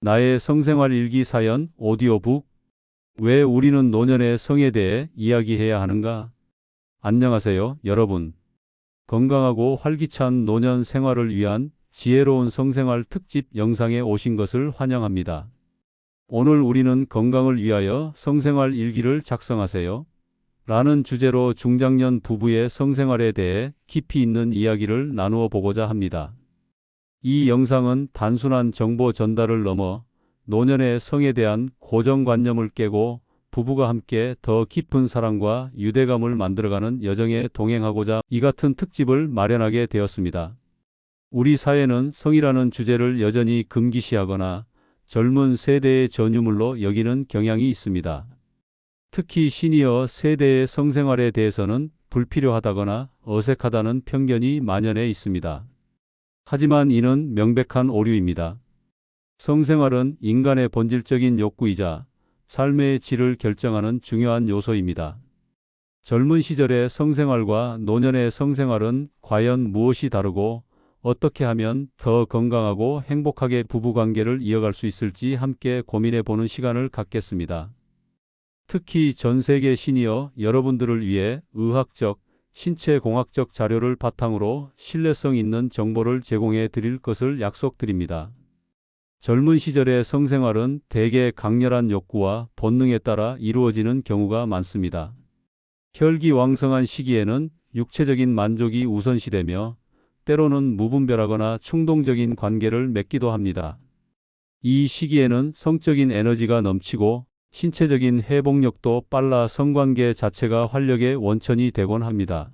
나의 성생활 일기 사연 오디오북. 왜 우리는 노년의 성에 대해 이야기해야 하는가? 안녕하세요, 여러분. 건강하고 활기찬 노년 생활을 위한 지혜로운 성생활 특집 영상에 오신 것을 환영합니다. 오늘 우리는 건강을 위하여 성생활 일기를 작성하세요 라는 주제로 중장년 부부의 성생활에 대해 깊이 있는 이야기를 나누어 보고자 합니다. 이 영상은 단순한 정보 전달을 넘어 노년의 성에 대한 고정관념을 깨고 부부가 함께 더 깊은 사랑과 유대감을 만들어가는 여정에 동행하고자 이 같은 특집을 마련하게 되었습니다. 우리 사회는 성이라는 주제를 여전히 금기시하거나 젊은 세대의 전유물로 여기는 경향이 있습니다. 특히 시니어 세대의 성생활에 대해서는 불필요하다거나 어색하다는 편견이 만연해 있습니다. 하지만 이는 명백한 오류입니다. 성생활은 인간의 본질적인 욕구이자 삶의 질을 결정하는 중요한 요소입니다. 젊은 시절의 성생활과 노년의 성생활은 과연 무엇이 다르고 어떻게 하면 더 건강하고 행복하게 부부관계를 이어갈 수 있을지 함께 고민해 보는 시간을 갖겠습니다. 특히 전 세계 시니어 여러분들을 위해 의학적, 신체공학적 자료를 바탕으로 신뢰성 있는 정보를 제공해 드릴 것을 약속드립니다. 젊은 시절의 성생활은 대개 강렬한 욕구와 본능에 따라 이루어지는 경우가 많습니다. 혈기왕성한 시기에는 육체적인 만족이 우선시되며 때로는 무분별하거나 충동적인 관계를 맺기도 합니다. 이 시기에는 성적인 에너지가 넘치고 신체적인 회복력도 빨라 성관계 자체가 활력의 원천이 되곤 합니다.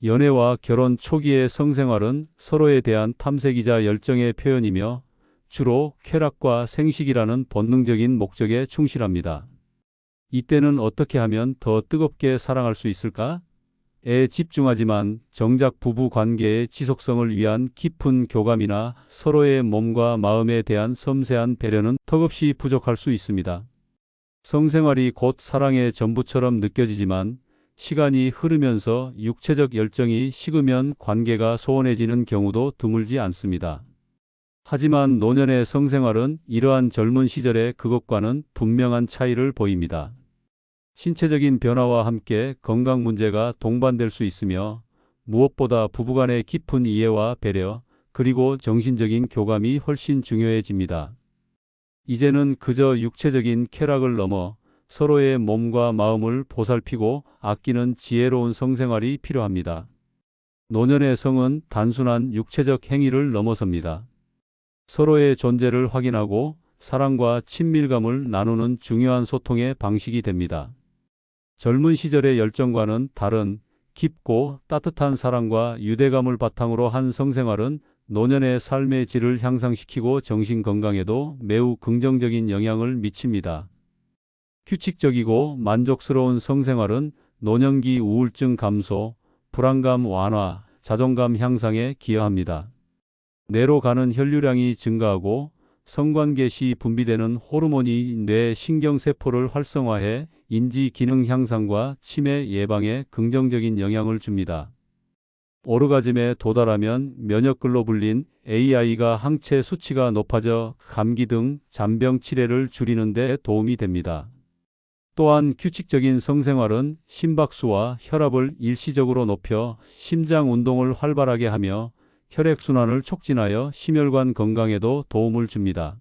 연애와 결혼 초기의 성생활은 서로에 대한 탐색이자 열정의 표현이며 주로 쾌락과 생식이라는 본능적인 목적에 충실합니다. 이때는 어떻게 하면 더 뜨겁게 사랑할 수 있을까? 에 집중하지만 정작 부부 관계의 지속성을 위한 깊은 교감이나 서로의 몸과 마음에 대한 섬세한 배려는 턱없이 부족할 수 있습니다. 성생활이 곧 사랑의 전부처럼 느껴지지만 시간이 흐르면서 육체적 열정이 식으면 관계가 소원해지는 경우도 드물지 않습니다. 하지만 노년의 성생활은 이러한 젊은 시절의 그것과는 분명한 차이를 보입니다. 신체적인 변화와 함께 건강 문제가 동반될 수 있으며 무엇보다 부부간의 깊은 이해와 배려, 그리고 정신적인 교감이 훨씬 중요해집니다. 이제는 그저 육체적인 쾌락을 넘어 서로의 몸과 마음을 보살피고 아끼는 지혜로운 성생활이 필요합니다. 노년의 성은 단순한 육체적 행위를 넘어섭니다. 서로의 존재를 확인하고 사랑과 친밀감을 나누는 중요한 소통의 방식이 됩니다. 젊은 시절의 열정과는 다른 깊고 따뜻한 사랑과 유대감을 바탕으로 한 성생활은 노년의 삶의 질을 향상시키고 정신 건강에도 매우 긍정적인 영향을 미칩니다. 규칙적이고 만족스러운 성생활은 노년기 우울증 감소, 불안감 완화, 자존감 향상에 기여합니다. 뇌로 가는 혈류량이 증가하고 성관계 시 분비되는 호르몬이 뇌 신경세포를 활성화해 인지 기능 향상과 치매 예방에 긍정적인 영향을 줍니다. 오르가즘에 도달하면 면역글로불린 AI가 항체 수치가 높아져 감기 등 잔병 치레를 줄이는 데 도움이 됩니다. 또한 규칙적인 성생활은 심박수와 혈압을 일시적으로 높여 심장 운동을 활발하게 하며 혈액순환을 촉진하여 심혈관 건강에도 도움을 줍니다.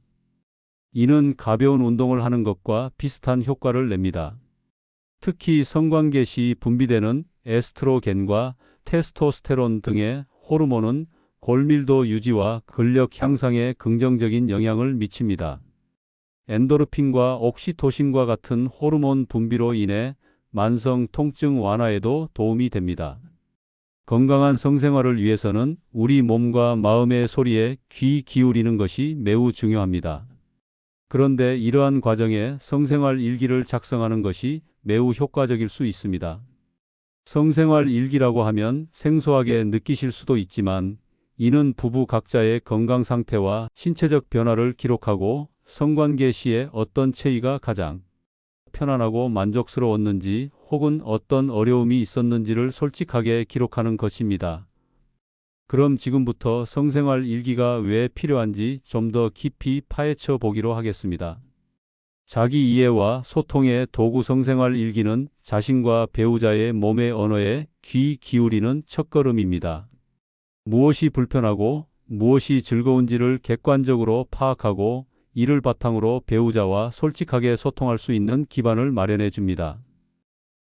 이는 가벼운 운동을 하는 것과 비슷한 효과를 냅니다. 특히 성관계 시 분비되는 에스트로겐과 테스토스테론 등의 호르몬은 골밀도 유지와 근력 향상에 긍정적인 영향을 미칩니다. 엔도르핀과 옥시토신과 같은 호르몬 분비로 인해 만성 통증 완화에도 도움이 됩니다. 건강한 성생활을 위해서는 우리 몸과 마음의 소리에 귀 기울이는 것이 매우 중요합니다. 그런데 이러한 과정에 성생활 일기를 작성하는 것이 매우 효과적일 수 있습니다. 성생활 일기라고 하면 생소하게 느끼실 수도 있지만 이는 부부 각자의 건강 상태와 신체적 변화를 기록하고 성관계 시에 어떤 체위가 가장 편안하고 만족스러웠는지 혹은 어떤 어려움이 있었는지를 솔직하게 기록하는 것입니다. 그럼 지금부터 성생활 일기가 왜 필요한지 좀 더 깊이 파헤쳐 보기로 하겠습니다. 자기 이해와 소통의 도구 성생활 일기는 자신과 배우자의 몸의 언어에 귀 기울이는 첫걸음입니다. 무엇이 불편하고 무엇이 즐거운지를 객관적으로 파악하고 이를 바탕으로 배우자와 솔직하게 소통할 수 있는 기반을 마련해 줍니다.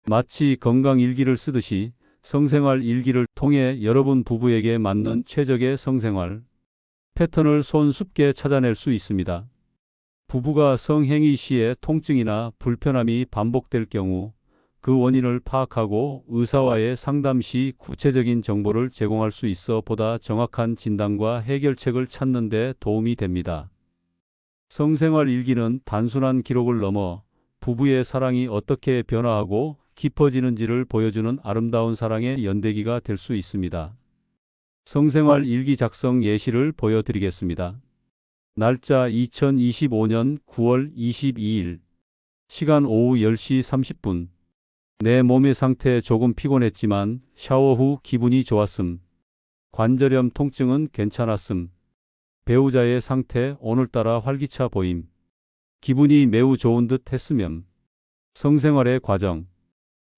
마치 건강 일기를 쓰듯이 성생활 일기를 통해 여러분 부부에게 맞는 최적의 성생활 패턴을 손쉽게 찾아낼 수 있습니다. 부부가 성행위 시에 통증이나 불편함이 반복될 경우 그 원인을 파악하고 의사와의 상담 시 구체적인 정보를 제공할 수 있어 보다 정확한 진단과 해결책을 찾는 데 도움이 됩니다. 성생활 일기는 단순한 기록을 넘어 부부의 사랑이 어떻게 변화하고 깊어지는지를 보여주는 아름다운 사랑의 연대기가 될 수 있습니다. 성생활 일기 작성 예시를 보여드리겠습니다. 날짜 2025년 9월 22일 시간 오후 10시 30분 내 몸의 상태 조금 피곤했지만 샤워 후 기분이 좋았음. 관절염 통증은 괜찮았음. 배우자의 상태 오늘따라 활기차 보임. 기분이 매우 좋은 듯 했으면. 성생활의 과정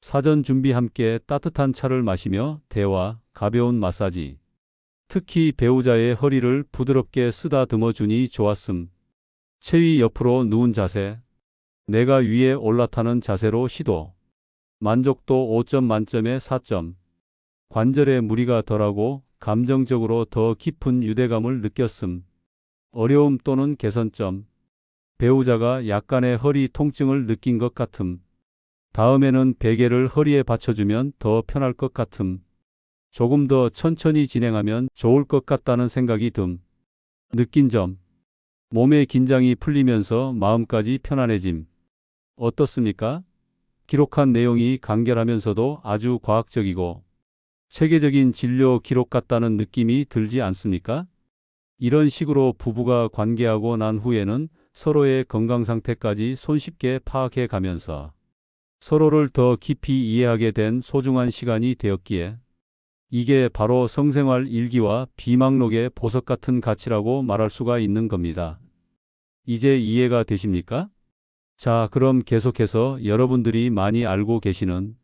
사전 준비 함께 따뜻한 차를 마시며 대화, 가벼운 마사지. 특히 배우자의 허리를 부드럽게 쓰다듬어 주니 좋았음. 체위 옆으로 누운 자세. 내가 위에 올라타는 자세로 시도. 만족도 5점 만점에 4점. 관절에 무리가 덜하고 감정적으로 더 깊은 유대감을 느꼈음. 어려움 또는 개선점. 배우자가 약간의 허리 통증을 느낀 것 같음. 다음에는 베개를 허리에 받쳐주면 더 편할 것 같음. 조금 더 천천히 진행하면 좋을 것 같다는 생각이 듦. 느낀 점. 몸의 긴장이 풀리면서 마음까지 편안해짐. 어떻습니까? 기록한 내용이 간결하면서도 아주 과학적이고 체계적인 진료 기록 같다는 느낌이 들지 않습니까? 이런 식으로 부부가 관계하고 난 후에는 서로의 건강 상태까지 손쉽게 파악해 가면서 서로를 더 깊이 이해하게 된 소중한 시간이 되었기에 이게 바로 성생활 일기와 비망록의 보석 같은 가치라고 말할 수가 있는 겁니다. 이제 이해가 되십니까? 자, 그럼 계속해서 여러분들이 많이 알고 계시는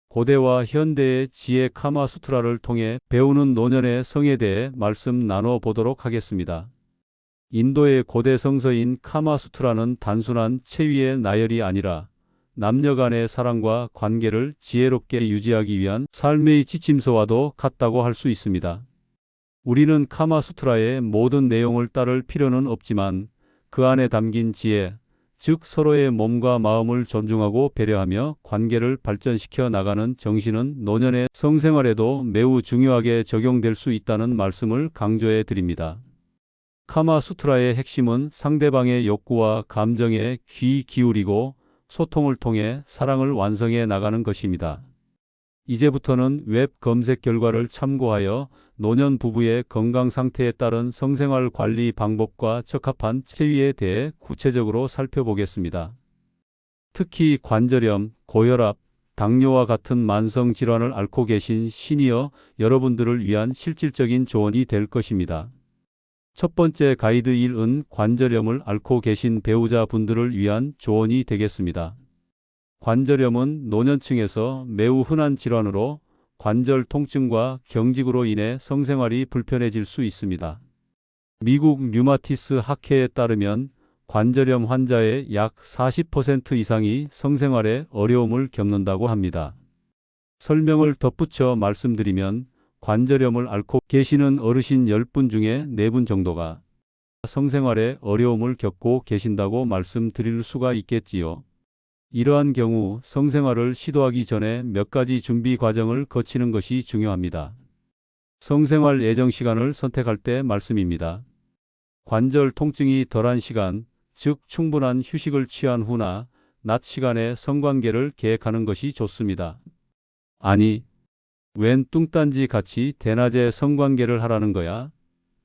고대와 현대의 지혜 카마수트라를 통해 배우는 노년의 성에 대해 말씀 나눠 보도록 하겠습니다. 인도의 고대 성서인 카마수트라는 단순한 체위의 나열이 아니라 남녀 간의 사랑과 관계를 지혜롭게 유지하기 위한 삶의 지침서와도 같다고 할 수 있습니다. 우리는 카마수트라의 모든 내용을 따를 필요는 없지만 그 안에 담긴 지혜, 즉 서로의 몸과 마음을 존중하고 배려하며 관계를 발전시켜 나가는 정신은 노년의 성생활에도 매우 중요하게 적용될 수 있다는 말씀을 강조해 드립니다. 카마수트라의 핵심은 상대방의 욕구와 감정에 귀 기울이고 소통을 통해 사랑을 완성해 나가는 것입니다. 이제부터는 웹 검색 결과를 참고하여 노년 부부의 건강 상태에 따른 성생활 관리 방법과 적합한 체위에 대해 구체적으로 살펴보겠습니다. 특히 관절염, 고혈압, 당뇨와 같은 만성 질환을 앓고 계신 시니어 여러분들을 위한 실질적인 조언이 될 것입니다. 첫 번째 가이드 1은 관절염을 앓고 계신 배우자분들을 위한 조언이 되겠습니다. 관절염은 노년층에서 매우 흔한 질환으로 관절 통증과 경직으로 인해 성생활이 불편해질 수 있습니다. 미국 류마티스 학회에 따르면 관절염 환자의 약 40% 이상이 성생활에 어려움을 겪는다고 합니다. 설명을 덧붙여 말씀드리면 관절염을 앓고 계시는 어르신 10분 중에 4분 정도가 성생활에 어려움을 겪고 계신다고 말씀드릴 수가 있겠지요. 이러한 경우 성생활을 시도하기 전에 몇 가지 준비 과정을 거치는 것이 중요합니다. 성생활 예정 시간을 선택할 때 말씀입니다. 관절 통증이 덜한 시간, 즉 충분한 휴식을 취한 후나 낮 시간에 성관계를 계획하는 것이 좋습니다. 아니, 웬 뚱딴지 같이 대낮에 성관계를 하라는 거야?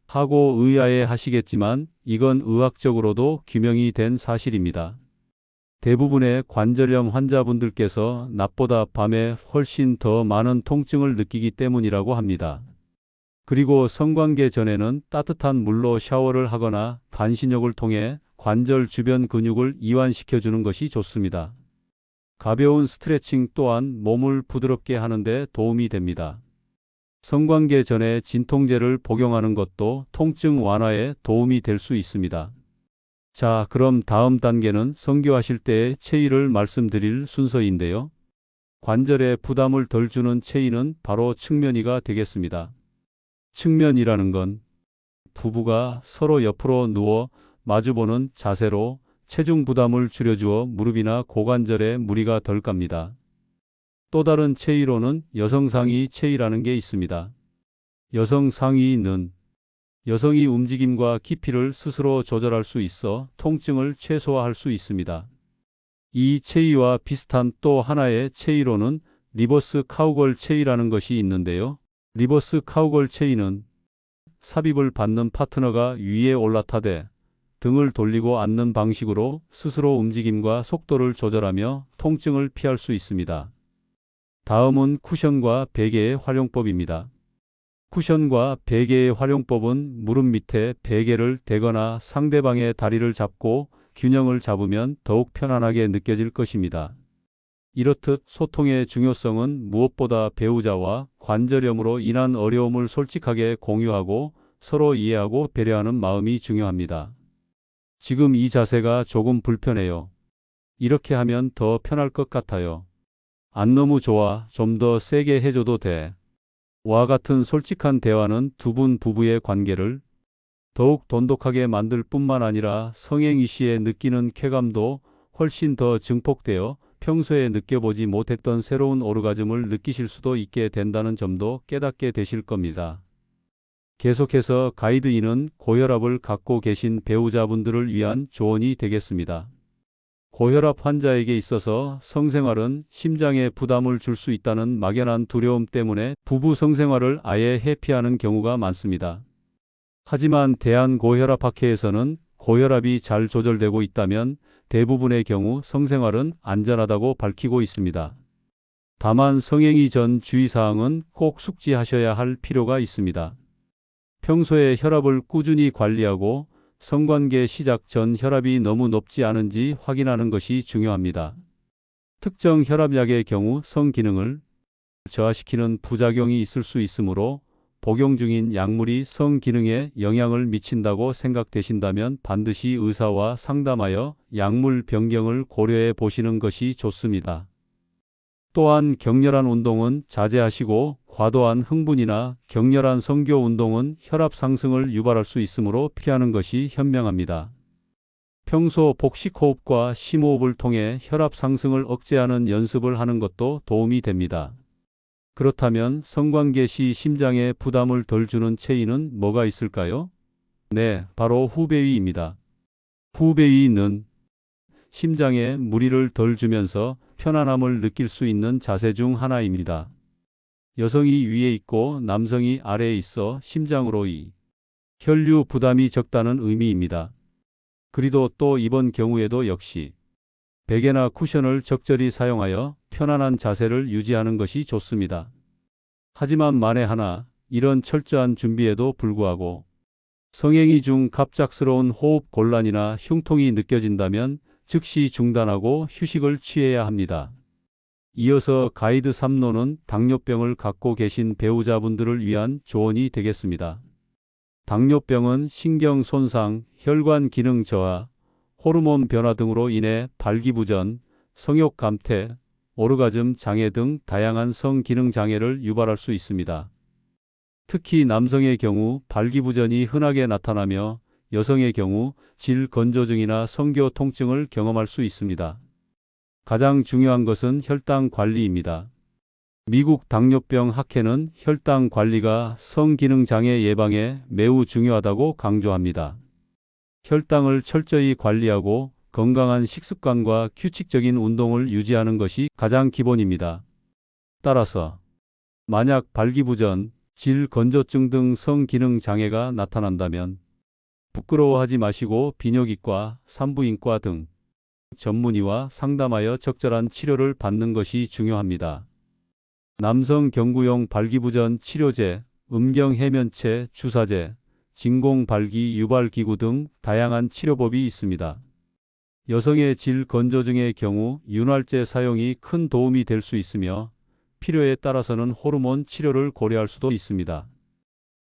하고 의아해 하시겠지만 이건 의학적으로도 규명이 된 사실입니다. 대부분의 관절염 환자분들께서 낮보다 밤에 훨씬 더 많은 통증을 느끼기 때문이라고 합니다. 그리고 성관계 전에는 따뜻한 물로 샤워를 하거나 반신욕을 통해 관절 주변 근육을 이완시켜 주는 것이 좋습니다. 가벼운 스트레칭 또한 몸을 부드럽게 하는 데 도움이 됩니다. 성관계 전에 진통제를 복용하는 것도 통증 완화에 도움이 될 수 있습니다. 자, 그럼 다음 단계는 성교하실 때의 체위를 말씀드릴 순서인데요. 관절에 부담을 덜 주는 체위는 바로 측면위가 되겠습니다. 측면이라는 건 부부가 서로 옆으로 누워 마주보는 자세로 체중 부담을 줄여주어 무릎이나 고관절에 무리가 덜 갑니다. 또 다른 체위로는 여성 상위 체위라는 게 있습니다. 여성 상위는 여성이 움직임과 깊이를 스스로 조절할 수 있어 통증을 최소화할 수 있습니다. 이 체위와 비슷한 또 하나의 체위로는 리버스 카우걸 체위라는 것이 있는데요. 리버스 카우걸 체위는 삽입을 받는 파트너가 위에 올라타되 등을 돌리고 앉는 방식으로 스스로 움직임과 속도를 조절하며 통증을 피할 수 있습니다. 다음은 쿠션과 베개의 활용법입니다. 쿠션과 베개의 활용법은 무릎 밑에 베개를 대거나 상대방의 다리를 잡고 균형을 잡으면 더욱 편안하게 느껴질 것입니다. 이렇듯 소통의 중요성은 무엇보다 배우자와 관절염으로 인한 어려움을 솔직하게 공유하고 서로 이해하고 배려하는 마음이 중요합니다. 지금 이 자세가 조금 불편해요. 이렇게 하면 더 편할 것 같아요. 안 너무 좋아. 좀 더 세게 해줘도 돼. 와 같은 솔직한 대화는 두 분 부부의 관계를 더욱 돈독하게 만들 뿐만 아니라 성행위 시에 느끼는 쾌감도 훨씬 더 증폭되어 평소에 느껴보지 못했던 새로운 오르가즘을 느끼실 수도 있게 된다는 점도 깨닫게 되실 겁니다. 계속해서 가이드 2는 고혈압을 갖고 계신 배우자분들을 위한 조언이 되겠습니다. 고혈압 환자에게 있어서 성생활은 심장에 부담을 줄 수 있다는 막연한 두려움 때문에 부부 성생활을 아예 회피하는 경우가 많습니다. 하지만 대한고혈압학회에서는 고혈압이 잘 조절되고 있다면 대부분의 경우 성생활은 안전하다고 밝히고 있습니다. 다만 성행위 전 주의사항은 꼭 숙지하셔야 할 필요가 있습니다. 평소에 혈압을 꾸준히 관리하고 성관계 시작 전 혈압이 너무 높지 않은지 확인하는 것이 중요합니다. 특정 혈압약의 경우 성기능을 저하시키는 부작용이 있을 수 있으므로 복용 중인 약물이 성기능에 영향을 미친다고 생각되신다면 반드시 의사와 상담하여 약물 변경을 고려해 보시는 것이 좋습니다. 또한 격렬한 운동은 자제하시고 과도한 흥분이나 격렬한 성교 운동은 혈압 상승을 유발할 수 있으므로 피하는 것이 현명합니다. 평소 복식 호흡과 심호흡을 통해 혈압 상승을 억제하는 연습을 하는 것도 도움이 됩니다. 그렇다면 성관계 시 심장에 부담을 덜 주는 체위는 뭐가 있을까요? 네, 바로 후배위입니다. 후배위는 심장에 무리를 덜 주면서 편안함을 느낄 수 있는 자세 중 하나입니다. 여성이 위에 있고 남성이 아래에 있어 심장으로 이 혈류 부담이 적다는 의미입니다. 그리고 또 이번 경우에도 역시 베개나 쿠션을 적절히 사용하여 편안한 자세를 유지하는 것이 좋습니다. 하지만 만에 하나 이런 철저한 준비에도 불구하고 성행위 중 갑작스러운 호흡 곤란이나 흉통이 느껴진다면 즉시 중단하고 휴식을 취해야 합니다. 이어서 가이드 3로는 당뇨병을 갖고 계신 배우자분들을 위한 조언이 되겠습니다. 당뇨병은 신경 손상, 혈관 기능 저하, 호르몬 변화 등으로 인해 발기부전, 성욕 감퇴, 오르가즘 장애 등 다양한 성기능 장애를 유발할 수 있습니다. 특히 남성의 경우 발기부전이 흔하게 나타나며 여성의 경우 질건조증이나 성교 통증을 경험할 수 있습니다. 가장 중요한 것은 혈당 관리입니다. 미국 당뇨병 학회는 혈당 관리가 성기능 장애 예방에 매우 중요하다고 강조합니다. 혈당을 철저히 관리하고 건강한 식습관과 규칙적인 운동을 유지하는 것이 가장 기본입니다. 따라서 만약 발기부전, 질건조증 등 성기능 장애가 나타난다면 부끄러워하지 마시고 비뇨기과, 산부인과 등 전문의와 상담하여 적절한 치료를 받는 것이 중요합니다. 남성 경구용 발기부전 치료제, 음경 해면체, 주사제, 진공 발기 유발 기구 등 다양한 치료법이 있습니다. 여성의 질 건조증의 경우 윤활제 사용이 큰 도움이 될 수 있으며 필요에 따라서는 호르몬 치료를 고려할 수도 있습니다.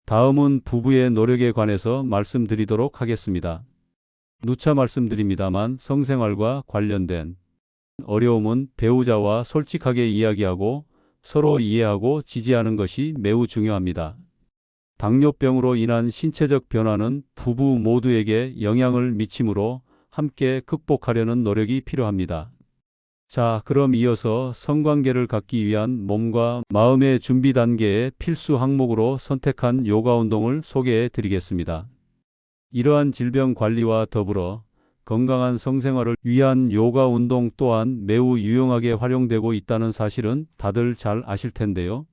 다음은 부부의 노력에 관해서 말씀드리도록 하겠습니다. 누차 말씀드립니다만 성생활과 관련된 어려움은 배우자와 솔직하게 이야기하고 서로 이해하고 지지하는 것이 매우 중요합니다. 당뇨병으로 인한 신체적 변화는 부부 모두에게 영향을 미치므로 함께 극복하려는 노력이 필요합니다. 자, 그럼 이어서 성관계를 갖기 위한 몸과 마음의 준비 단계의 필수 항목으로 선택한 요가 운동을 소개해 드리겠습니다. 이러한 질병 관리와 더불어 건강한 성생활을 위한 요가 운동 또한 매우 유용하게 활용되고 있다는 사실은 다들 잘 아실 텐데요.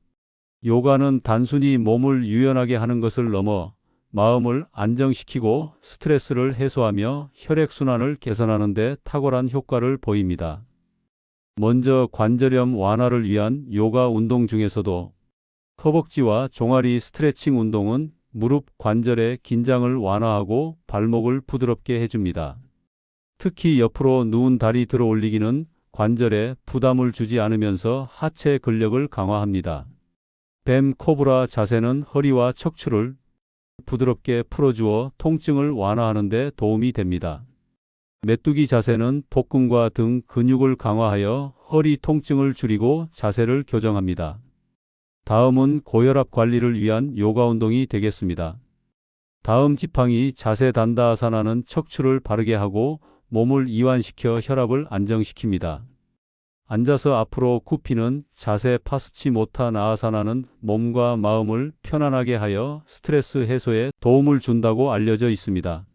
요가는 단순히 몸을 유연하게 하는 것을 넘어 마음을 안정시키고 스트레스를 해소하며 혈액순환을 개선하는 데 탁월한 효과를 보입니다. 먼저 관절염 완화를 위한 요가 운동 중에서도 허벅지와 종아리 스트레칭 운동은 무릎 관절의 긴장을 완화하고 발목을 부드럽게 해줍니다. 특히 옆으로 누운 다리 들어 올리기는 관절에 부담을 주지 않으면서 하체 근력을 강화합니다. 뱀 코브라 자세는 허리와 척추를 부드럽게 풀어주어 통증을 완화하는 데 도움이 됩니다. 메뚜기 자세는 복근과 등 근육을 강화하여 허리 통증을 줄이고 자세를 교정합니다. 다음은 고혈압 관리를 위한 요가 운동이 되겠습니다. 다음 지팡이 자세 단다아사나는 척추를 바르게 하고 몸을 이완시켜 혈압을 안정시킵니다. 앉아서 앞으로 굽히는 자세 파스치모타 나아사나는 몸과 마음을 편안하게 하여 스트레스 해소에 도움을 준다고 알려져 있습니다.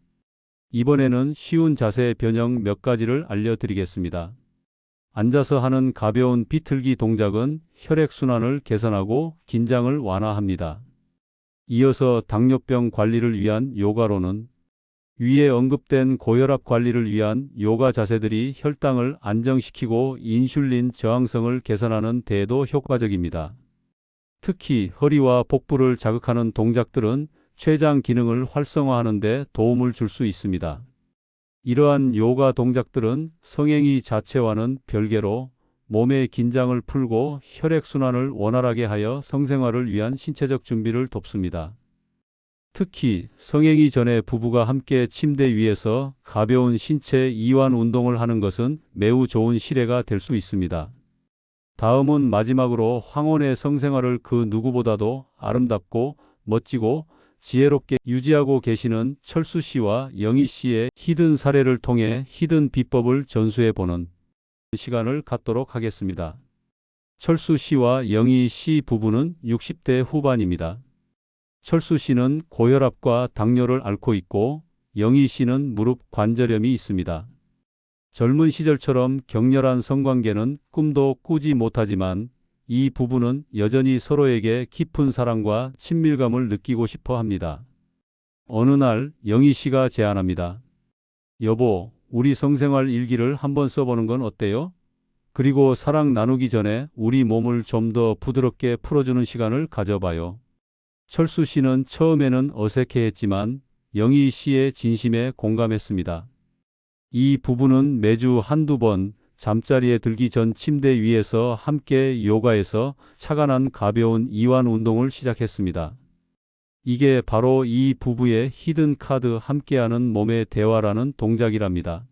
이번에는 쉬운 자세 변형 몇 가지를 알려드리겠습니다. 앉아서 하는 가벼운 비틀기 동작은 혈액순환을 개선하고 긴장을 완화합니다. 이어서 당뇨병 관리를 위한 요가로는 위에 언급된 고혈압 관리를 위한 요가 자세들이 혈당을 안정시키고 인슐린 저항성을 개선하는 데에도 효과적입니다. 특히 허리와 복부를 자극하는 동작들은 췌장 기능을 활성화하는 데 도움을 줄 수 있습니다. 이러한 요가 동작들은 성행위 자체와는 별개로 몸의 긴장을 풀고 혈액순환을 원활하게 하여 성생활을 위한 신체적 준비를 돕습니다. 특히 성행위 전에 부부가 함께 침대 위에서 가벼운 신체 이완 운동을 하는 것은 매우 좋은 실외가 될 수 있습니다. 다음은 마지막으로 황혼의 성생활을 그 누구보다도 아름답고 멋지고 지혜롭게 유지하고 계시는 철수 씨와 영희 씨의 히든 사례를 통해 히든 비법을 전수해 보는 시간을 갖도록 하겠습니다. 철수 씨와 영희 씨 부부는 60대 후반입니다. 철수 씨는 고혈압과 당뇨를 앓고 있고 영희 씨는 무릎 관절염이 있습니다. 젊은 시절처럼 격렬한 성관계는 꿈도 꾸지 못하지만 이 부부는 여전히 서로에게 깊은 사랑과 친밀감을 느끼고 싶어 합니다. 어느 날 영희 씨가 제안합니다. 여보, 우리 성생활 일기를 한번 써보는 건 어때요? 그리고 사랑 나누기 전에 우리 몸을 좀 더 부드럽게 풀어주는 시간을 가져봐요. 철수 씨는 처음에는 어색해했지만 영희 씨의 진심에 공감했습니다. 이 부부는 매주 한두 번 잠자리에 들기 전 침대 위에서 함께 요가에서 차관한 가벼운 이완 운동을 시작했습니다. 이게 바로 이 부부의 히든 카드 함께하는 몸의 대화라는 동작이랍니다.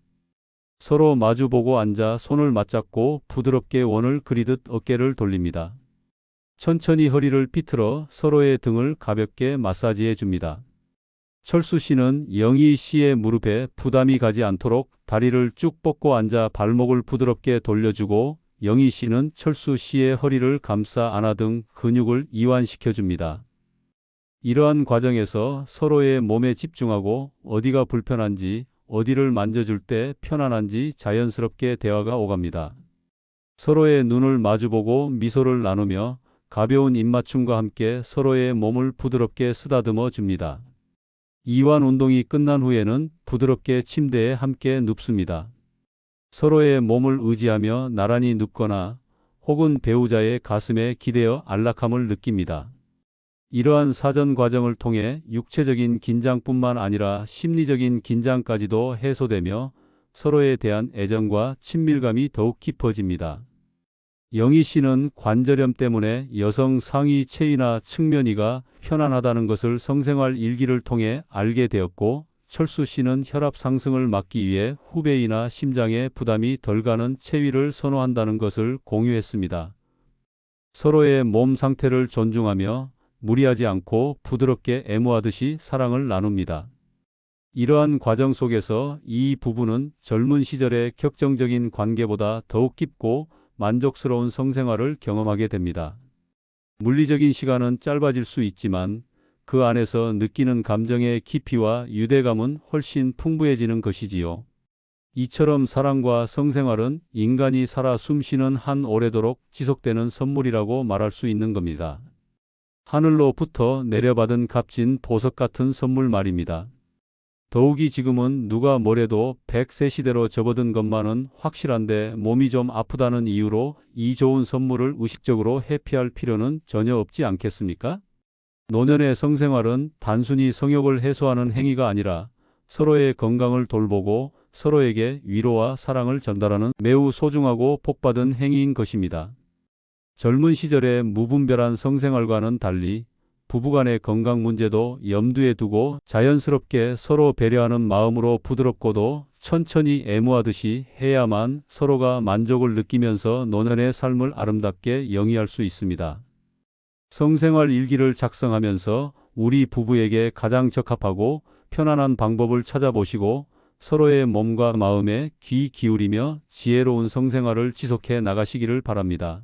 서로 마주보고 앉아 손을 맞잡고 부드럽게 원을 그리듯 어깨를 돌립니다. 천천히 허리를 비틀어 서로의 등을 가볍게 마사지해 줍니다. 철수 씨는 영희 씨의 무릎에 부담이 가지 않도록 다리를 쭉 뻗고 앉아 발목을 부드럽게 돌려주고 영희 씨는 철수 씨의 허리를 감싸 안아 등 근육을 이완시켜 줍니다. 이러한 과정에서 서로의 몸에 집중하고 어디가 불편한지, 어디를 만져줄 때 편안한지 자연스럽게 대화가 오갑니다. 서로의 눈을 마주보고 미소를 나누며 가벼운 입맞춤과 함께 서로의 몸을 부드럽게 쓰다듬어 줍니다. 이완 운동이 끝난 후에는 부드럽게 침대에 함께 눕습니다. 서로의 몸을 의지하며 나란히 눕거나 혹은 배우자의 가슴에 기대어 안락함을 느낍니다. 이러한 사전 과정을 통해 육체적인 긴장뿐만 아니라 심리적인 긴장까지도 해소되며 서로에 대한 애정과 친밀감이 더욱 깊어집니다. 영희 씨는 관절염 때문에 여성 상위 체위나 측면위가 편안하다는 것을 성생활 일기를 통해 알게 되었고, 철수 씨는 혈압 상승을 막기 위해 후배이나 심장에 부담이 덜 가는 체위를 선호한다는 것을 공유했습니다. 서로의 몸 상태를 존중하며 무리하지 않고 부드럽게 애무하듯이 사랑을 나눕니다. 이러한 과정 속에서 이 부부는 젊은 시절의 격정적인 관계보다 더욱 깊고 만족스러운 성생활을 경험하게 됩니다. 물리적인 시간은 짧아질 수 있지만 그 안에서 느끼는 감정의 깊이와 유대감은 훨씬 풍부해지는 것이지요. 이처럼 사랑과 성생활은 인간이 살아 숨쉬는 한 오래도록 지속되는 선물이라고 말할 수 있는 겁니다. 하늘로부터 내려받은 값진 보석 같은 선물 말입니다. 더욱이 지금은 누가 뭐래도 100세 시대로 접어든 것만은 확실한데 몸이 좀 아프다는 이유로 이 좋은 선물을 의식적으로 회피할 필요는 전혀 없지 않겠습니까? 노년의 성생활은 단순히 성욕을 해소하는 행위가 아니라 서로의 건강을 돌보고 서로에게 위로와 사랑을 전달하는 매우 소중하고 복받은 행위인 것입니다. 젊은 시절의 무분별한 성생활과는 달리 부부간의 건강 문제도 염두에 두고 자연스럽게 서로 배려하는 마음으로 부드럽고도 천천히 애무하듯이 해야만 서로가 만족을 느끼면서 노년의 삶을 아름답게 영위할 수 있습니다. 성생활 일기를 작성하면서 우리 부부에게 가장 적합하고 편안한 방법을 찾아보시고 서로의 몸과 마음에 귀 기울이며 지혜로운 성생활을 지속해 나가시기를 바랍니다.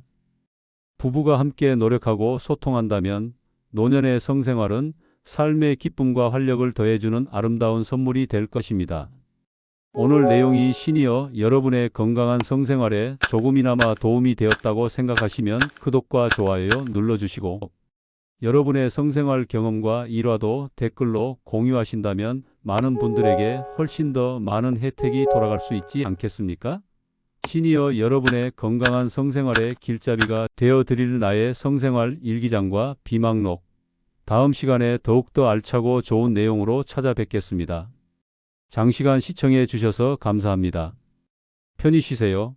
부부가 함께 노력하고 소통한다면 노년의 성생활은 삶의 기쁨과 활력을 더해주는 아름다운 선물이 될 것입니다. 오늘 내용이 시니어 여러분의 건강한 성생활에 조금이나마 도움이 되었다고 생각하시면 구독과 좋아요 눌러주시고, 여러분의 성생활 경험과 일화도 댓글로 공유하신다면 많은 분들에게 훨씬 더 많은 혜택이 돌아갈 수 있지 않겠습니까? 시니어 여러분의 건강한 성생활의 길잡이가 되어드릴 나의 성생활 일기장과 비망록. 다음 시간에 더욱더 알차고 좋은 내용으로 찾아뵙겠습니다. 장시간 시청해 주셔서 감사합니다. 편히 쉬세요.